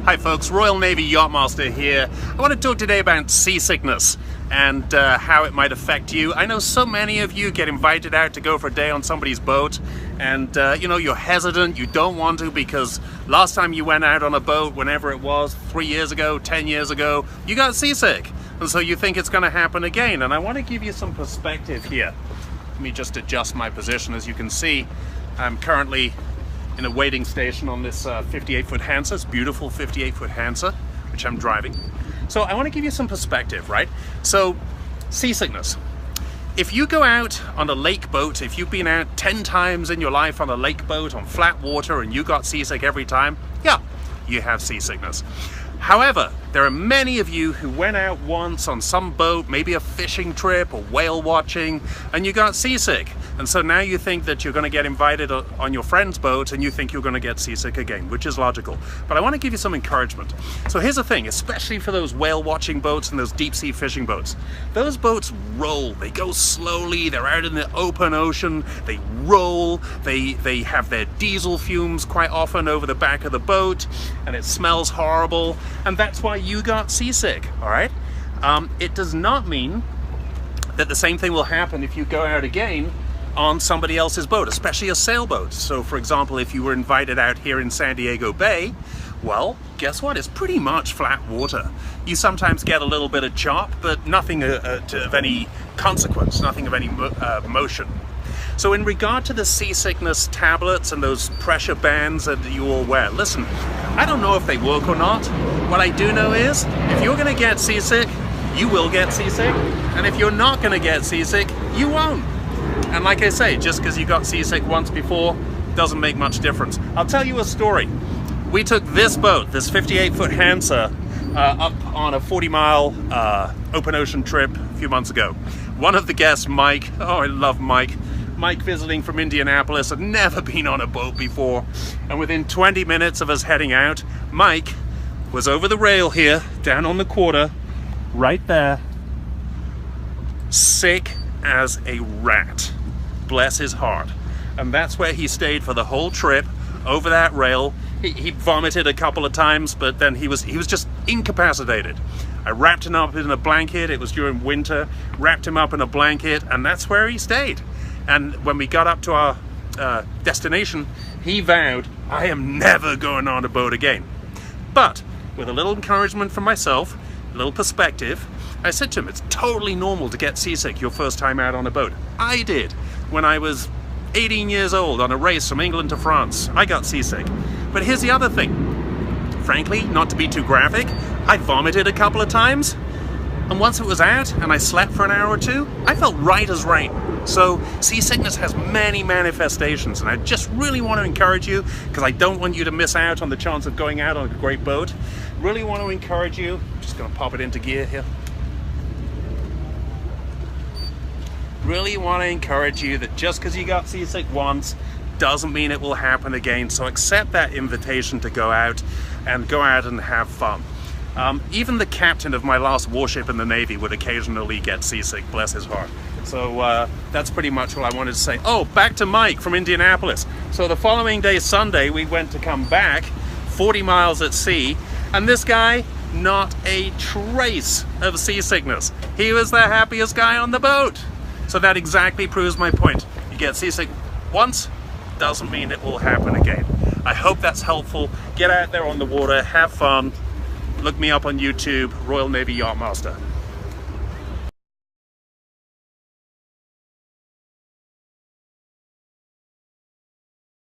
Hi folks, Royal Navy Yachtmaster here. I want to talk today about seasickness and how it might affect you. I know so many of you get invited out to go for a day on somebody's boat and you know, you're hesitant, you don't want to because last time you went out on a boat, whenever it was, 3 years ago, 10 years ago, you got seasick. And so you think it's going to happen again. And I want to give you some perspective here. Let me just adjust my position. As you can see, I'm currently in a waiting station on this 58-foot Hansa. It's beautiful 58-foot Hansa, which I'm driving. So I want to give you some perspective, right? So, seasickness. If you go out on a lake boat, if you've been out 10 times in your life on a lake boat, on flat water, and you got seasick every time, yeah, you have seasickness. However, there are many of you who went out once on some boat, maybe a fishing trip or whale watching, and you got seasick. And so now you think that you're going to get invited on your friend's boat and you think you're going to get seasick again, which is logical. But I want to give you some encouragement. So here's the thing, especially for those whale watching boats and those deep sea fishing boats. Those boats roll, they go slowly, they're out in the open ocean, they roll, they have their diesel fumes quite often over the back of the boat, and it smells horrible, and that's why you got seasick, all right? It does not mean that the same thing will happen if you go out again on somebody else's boat, especially a sailboat. So for example, if you were invited out here in San Diego Bay, well, guess what? It's pretty much flat water. You sometimes get a little bit of chop, but nothing of any consequence, nothing of any motion. So in regard to the seasickness tablets and those pressure bands that you all wear, listen, I don't know if they work or not. What I do know is, if you're gonna get seasick, you will get seasick. And if you're not gonna get seasick, you won't. And like I say, just because you got seasick once before doesn't make much difference. I'll tell you a story. We took this boat, this 58-foot Hansa, up on a 40-mile open ocean trip a few months ago. One of the guests, Mike, oh, I love Mike. Mike, visiting from Indianapolis, had never been on a boat before. And within 20 minutes of us heading out, Mike was over the rail here, down on the quarter, right there, sick as a rat. Bless his heart. And that's where he stayed for the whole trip, over that rail. He vomited a couple of times, but then he was just incapacitated. I wrapped him up in a blanket. It was during winter. Wrapped him up in a blanket, and that's where he stayed. And when we got up to our destination, he vowed, I am never going on a boat again. But with a little encouragement from myself, a little perspective, I said to him, it's totally normal to get seasick your first time out on a boat. I did when I was 18 years old on a race from England to France. I got seasick. But here's the other thing. Frankly, not to be too graphic, I vomited a couple of times. And once it was out and I slept for an hour or two, I felt right as rain. So seasickness has many manifestations, and I just really want to encourage you, because I don't want you to miss out on the chance of going out on a great boat. Really want to encourage you. Just going to pop it into gear here. Really want to encourage you that just because you got seasick once doesn't mean it will happen again. So accept that invitation to go out and have fun. Even the captain of my last warship in the Navy would occasionally get seasick, bless his heart. So that's pretty much what I wanted to say. Oh, back to Mike from Indianapolis. So the following day, Sunday, we went to come back 40 miles at sea, and this guy, not a trace of seasickness. He was the happiest guy on the boat. So that exactly proves my point. You get seasick once, doesn't mean it will happen again. I hope that's helpful. Get out there on the water, have fun. Look me up on YouTube, Royal Navy Yachtmaster.